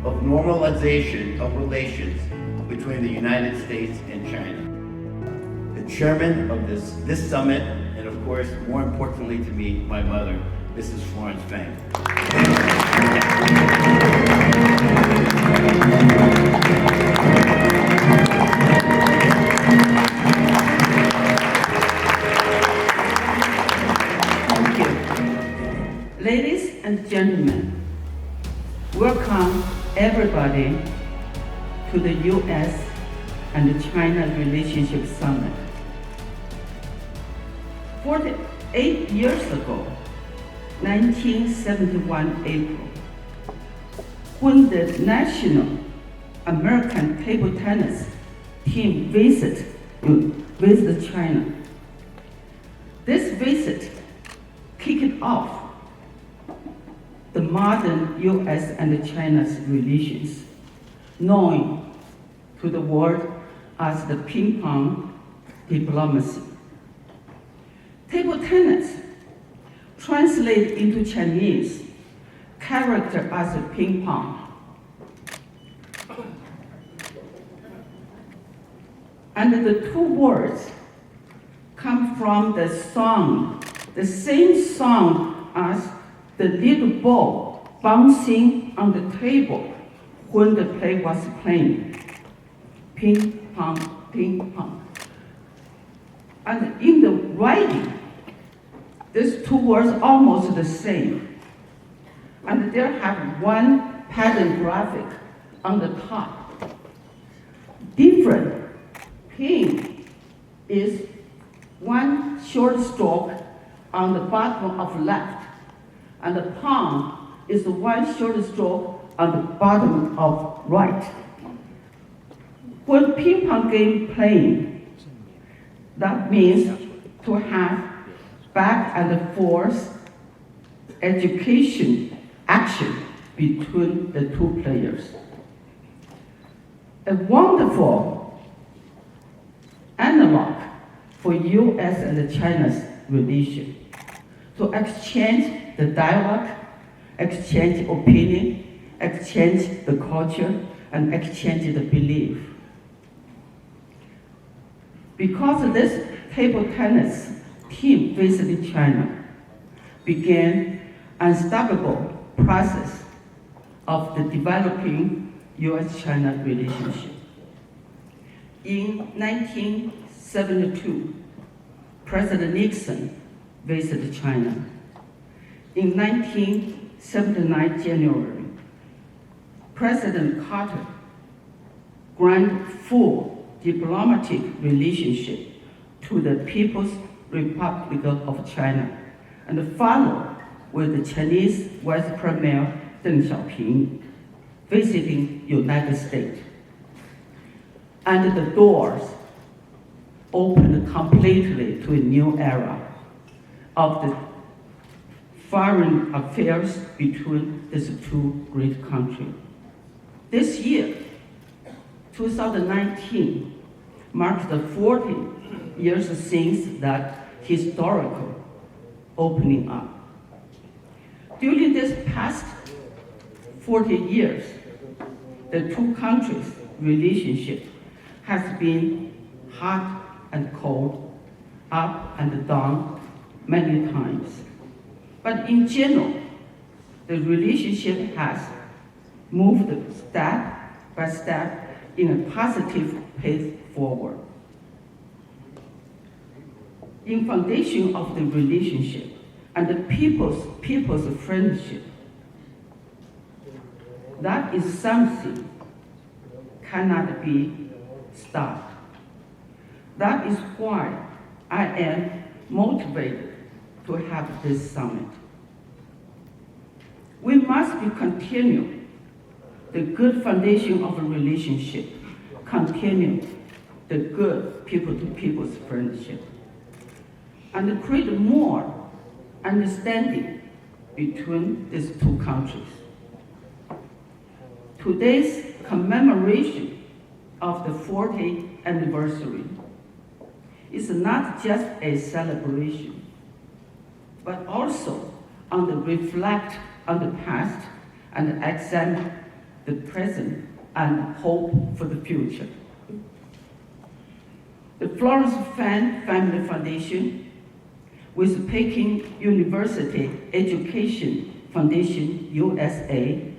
of normalization of relations between the United States and China. The chairman of this summit, and of course, more importantly to me, my mother, Mrs. Florence Fang. Thank you. Ladies and gentlemen, welcome everybody to the U.S. and China Relationship Summit. 48 years ago, 1971 April, when the national American table tennis team visited China. This visit kicked off the modern U.S. and China's relations, known to the world as the ping-pong diplomacy. Table tennis translated into Chinese character as a ping-pong. And the two words come from the sound, the same sound as the little ball bouncing on the table when the play was playing. Ping pong, ping pong. And in the writing, these two words are almost the same. And they have one pattern graphic on the top. Different. Ping is one short stroke on the bottom of left, and the pong is one short stroke on the bottom of right. When ping pong game playing, that means to have back and forth education action between the two players. A wonderful analog for U.S. and China's relation, to exchange the dialogue, exchange opinion, exchange the culture, and exchange the belief. Because this table tennis team visited China, began an unstoppable process of the developing U.S.-China relationship. In 1972, President Nixon visited China. In 1979 January, President Carter granted full diplomatic relationship to the People's Republic of China, and followed with the Chinese Vice Premier Deng Xiaoping visiting United States. And the doors opened completely to a new era of the foreign affairs between these two great countries. This year, 2019, marks the 40 years since that historical opening up. During this past 40 years, the two countries' relationship has been hot and cold, up and down many times. But in general, the relationship has moved step by step in a positive pace forward. In foundation of the relationship and the people's friendship, that is something cannot be stopped. That is why I am motivated to have this summit. We must continue the good foundation of a relationship, continue the good people-to-people's friendship, and create more understanding between these two countries. Today's commemoration of the 40th anniversary is not just a celebration, but also reflect on the past and the present and hope for the future. The Florence Fan Family Foundation with Peking University Education Foundation, USA,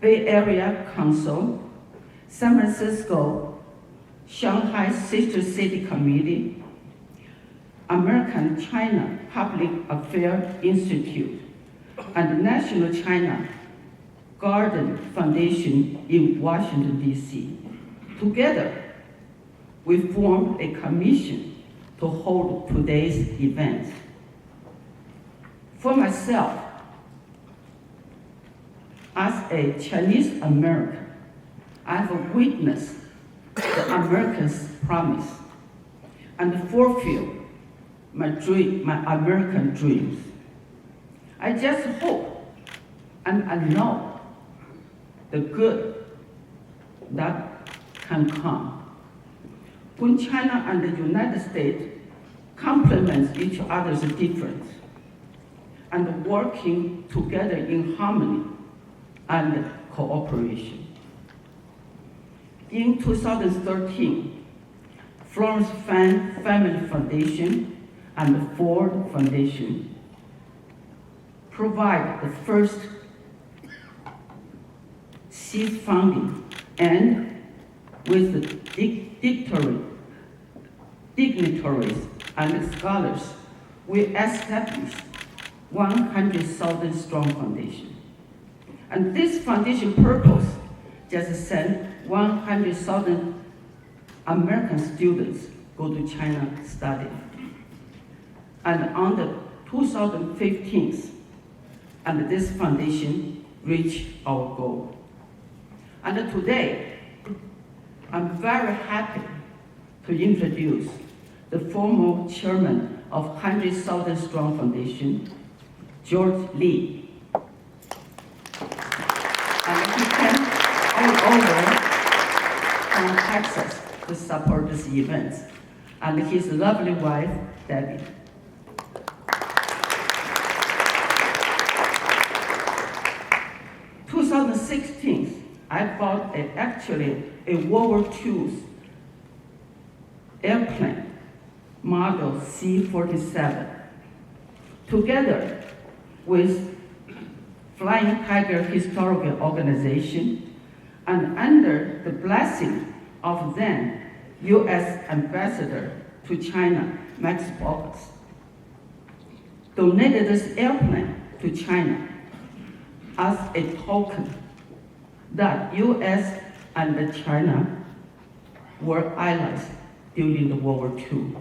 Bay Area Council, San Francisco, Shanghai Sister City Committee, American China Public Affairs Institute, and National China Garden Foundation in Washington, D.C. Together, we formed a commission to hold today's event. For myself, as a Chinese American, I have witnessed the Americans' promise and fulfill my American dreams. I just hope and I know the good that can come. When China and the United States complement each other's difference and working together in harmony and cooperation. In 2013, Florence Fan Family Foundation and the Ford Foundation provide the first seed funding, and with the dignitaries and scholars, we established 100,000 strong foundation. And this foundation purpose just sent 100,000 American students go to China study. And on the 2015, and this foundation reached our goal. And today, I'm very happy to introduce the former chairman of 100,000 Strong Foundation, George Lee. And he came all over from Texas to support this event, and his lovely wife, Debbie. In 2016, I bought actually a World War II airplane, model C-47, together with Flying Tiger Historical Organization and under the blessing of then U.S. Ambassador to China, Max Baucus, donated this airplane to China as a token that U.S. and China were allies during the World War II.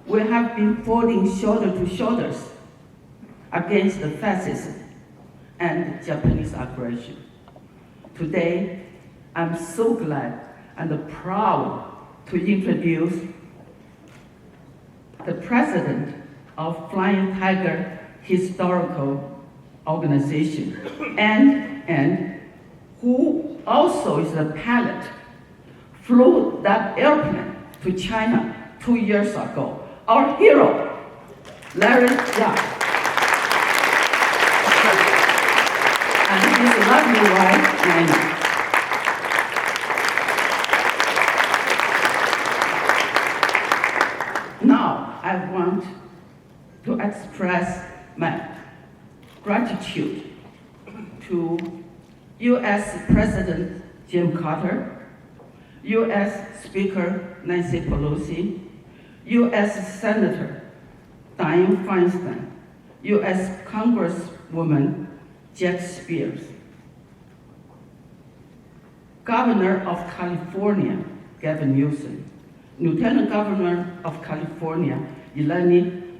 We have been fighting shoulder to shoulders against the fascism and Japanese aggression. Today, I'm so glad and proud to introduce the president of Flying Tiger Historical Organization and who also is a pilot, flew that airplane to China 2 years ago. Our hero, Larry Yap, and his lovely wife, Nina. Now, I want to express my gratitude to U.S. President Jimmy Carter, U.S. Speaker Nancy Pelosi, U.S. Senator Dianne Feinstein, U.S. Congresswoman Jack Spears, Governor of California Gavin Newsom, Lieutenant Governor of California Eleni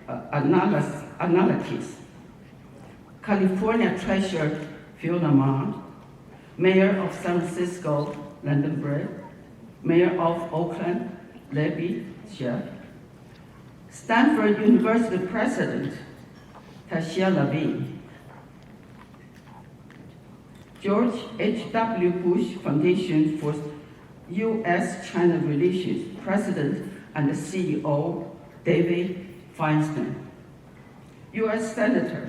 Kounalakis, California Treasurer Fiona Ma, Mayor of San Francisco London Breed, Mayor of Oakland Libby Schaaf, Stanford University President Tashia Levine, George H.W. Bush Foundation for U.S.-China Relations President and CEO David Feinstein, U.S. Senator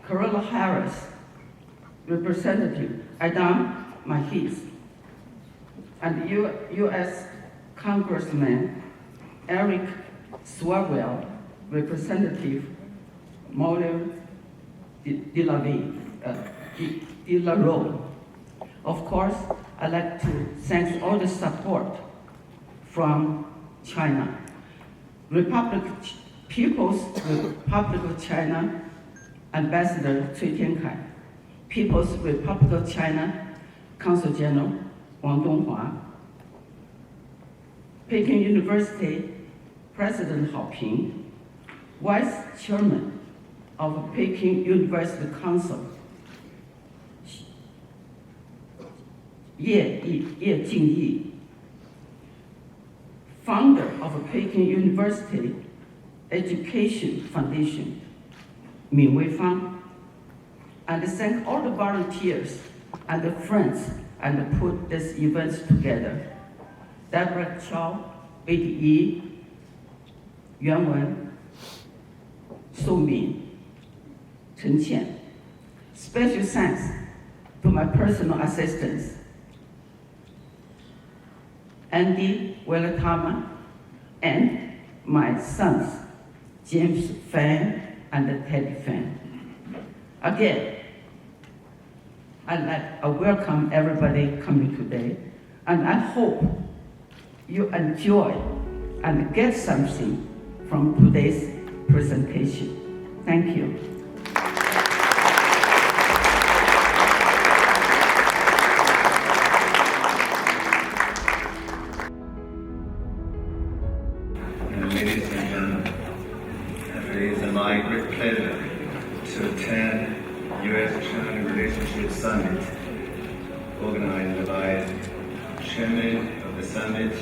Kamala Harris, Representative Adam Mahis, and U.S. Congressman Eric Swalwell, Representative Maureen DeLaRue. Of course, I'd like to thank all the support from China. People's Republic of China Ambassador崔天凯, People's Republic of China Consul General Wang Donghua, Peking University President Hao Ping, Vice Chairman of Peking University Council Ye Jinyi, founder of Peking University Education Foundation, Min Weifang, and thank all the volunteers and the friends and put this event together. Deborah Chow, Eddie Yi, Yuan Wen, Su Min, Chen Qian. Special thanks to my personal assistants, Andy Wellatama, and my sons, James Fan and Teddy Fan. Again, I welcome everybody coming today, and I hope you enjoy and get something from today's presentation. Thank you. Ladies and gentlemen, it is my great pleasure to attend U.S.-China Relationship Summit, organized by Chairman of the Summit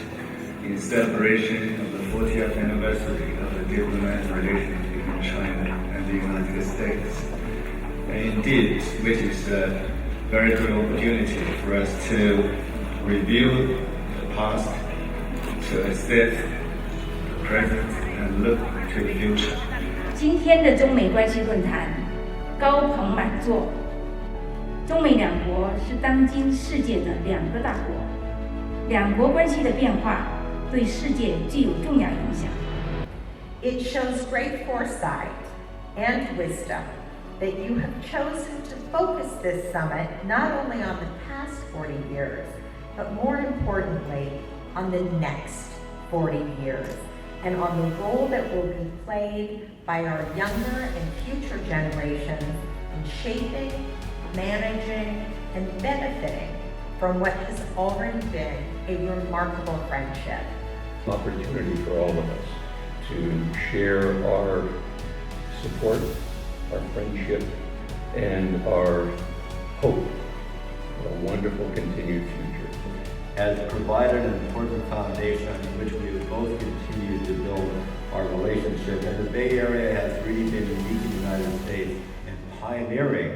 in celebration of the 40th anniversary of the diplomatic relations between China and the United States. And indeed, which is a very good opportunity for us to review the past, to assess the present, and look to the future. 今天的中美关系论坛高朋满座，中美两国是当今世界的两个大国，两国关系的变化对世界具有重要影响。It shows great foresight and wisdom that you have chosen to focus this summit not only on the past 40 years, but more importantly, on the next 40 years, and on the role that will be played by our younger and future generations in shaping, managing, and benefiting from what has already been a remarkable friendship. Opportunity for all of us to share our support, our friendship, and our hope for a wonderful continued future. Has provided an important foundation on which we have both continued to build our relationship. And the Bay Area has really been unique in the United States in pioneering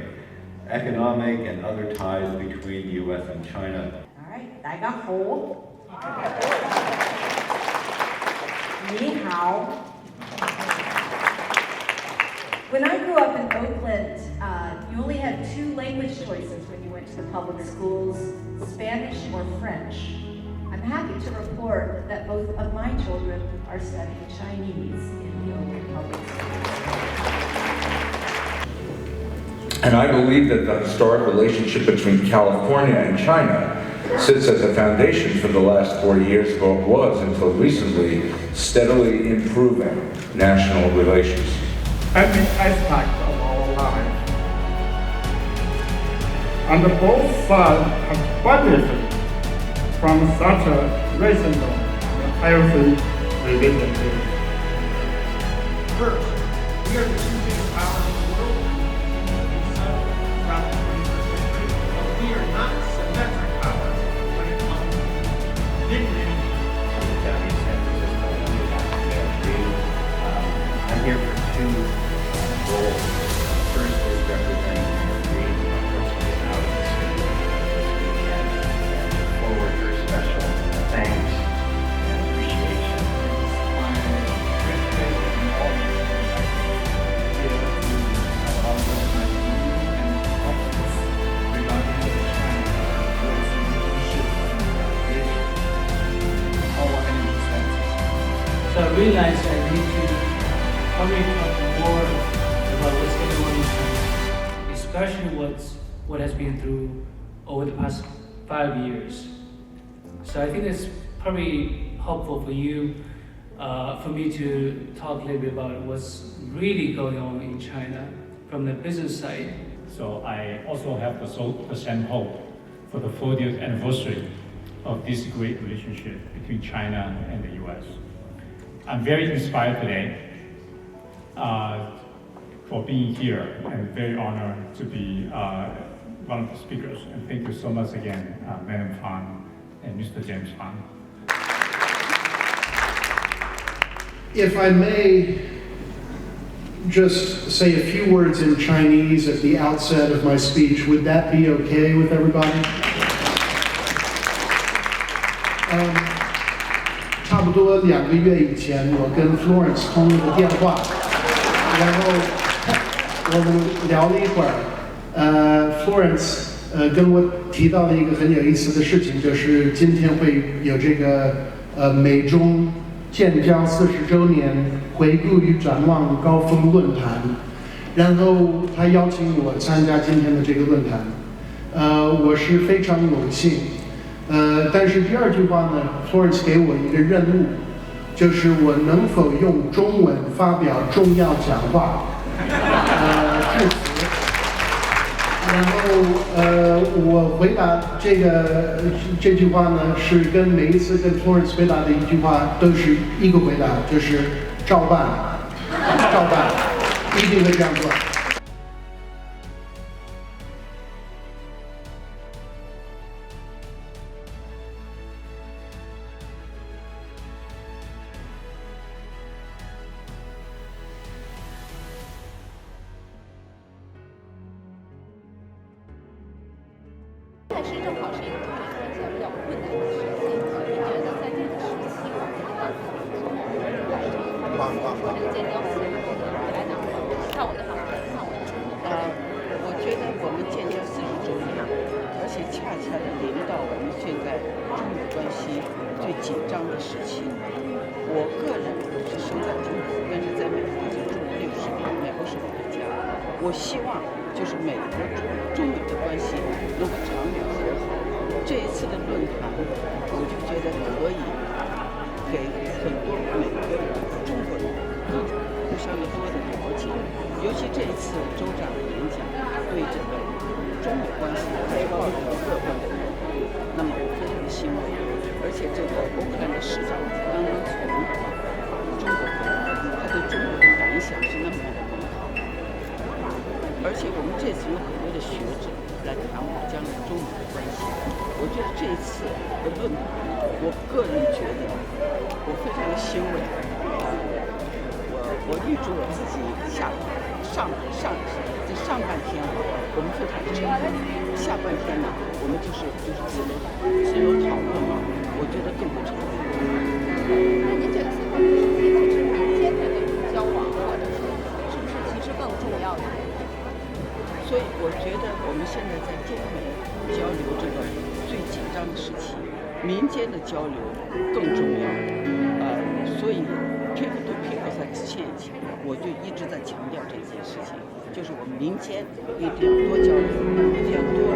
economic and other ties between the U.S. and China. All right, 大家好。你好。 When I grew up in Oakland, you only had two language choices when you went to the public schools, Spanish or French. I'm happy to report that both of my children are studying Chinese in the Oakland public schools. And I believe that the historic relationship between California and China sits as a foundation for the last 40 years, but was until recently steadily improving national relations. Every aspect of our life, and both sides have benefited from such a reasonable and healthy relationship. First, we are the two biggest powers in the world. Throughout the 21st century, but we are not symmetric powers when it comes to dignity. San Francisco, I'm here for two roles. First is representing your dream, unfortunately out of the city this weekend, and forward your special thanks and appreciation. realized I need to probably talk more about what's going on in China, especially what has been through over the past 5 years. So I think it's probably helpful for you, for me to talk a little bit about what's really going on in China from the business side. So I also have the same hope for the 40th anniversary of this great relationship between China and the US. I'm very inspired today for being here and very honored to be one of the speakers. And thank you so much again, Madam Fan and Mr. James Fan. If I may just say a few words in Chinese at the outset of my speech, would that be okay with everybody? 差不多2个月以前，我跟 Florence 通了个电话，然后我们聊了一会儿。Florence 跟我提到了一个很有意思的事情，就是今天会有这个美中建交40周年回顾与展望高峰论坛，然后他邀请我参加今天的这个论坛，我是非常有幸。但是第二句话呢 ，Florence 给我一个任务，就是我能否用中文发表重要讲话，致辞。然后我回答这句话呢，是跟每一次跟 Florence 回答的一句话都是一个回答，就是照办，照办，一定会这样做。但是正好是一个中美关系比较困难的时期，你觉得在这个时期，我们要怎么做来这个建交40周年来讲，看我的好，看我的。我觉得我们建交40周年，而且恰恰的临到我们现在中美关系最紧张的时期。我个人是生在中国，但是在美国已经住了60年，美国是我的家。我希望就是美国中美的关系能够长远和好。这一次的论坛，我就觉得可以给很多美国人、中国人更互相的多的了解。尤其这一次州长的演讲，对这个中美关系还是抱着乐观的态度。那么我非常的欣慰，而且这个奥克兰的市长刚刚从中国回来，他对中国的感想是那么的美好。而且我们这次有很多的学者来谈我们将来中美的关系。我觉得这一次的论坛，我个人觉得我非常的欣慰。我预祝我自己在上半天我们非常的成功，下半天呢，我们就是自由讨论嘛，我觉得更不成功。那您觉得现在其实民间的这种交往，或者是不是其实更重要的？所以我觉得我们现在在中美交流这个最紧张的时期，民间的交流更重要。所以 people to people exchange， 我就一直在强调这件事情，就是我们民间一定要多交流，一定要多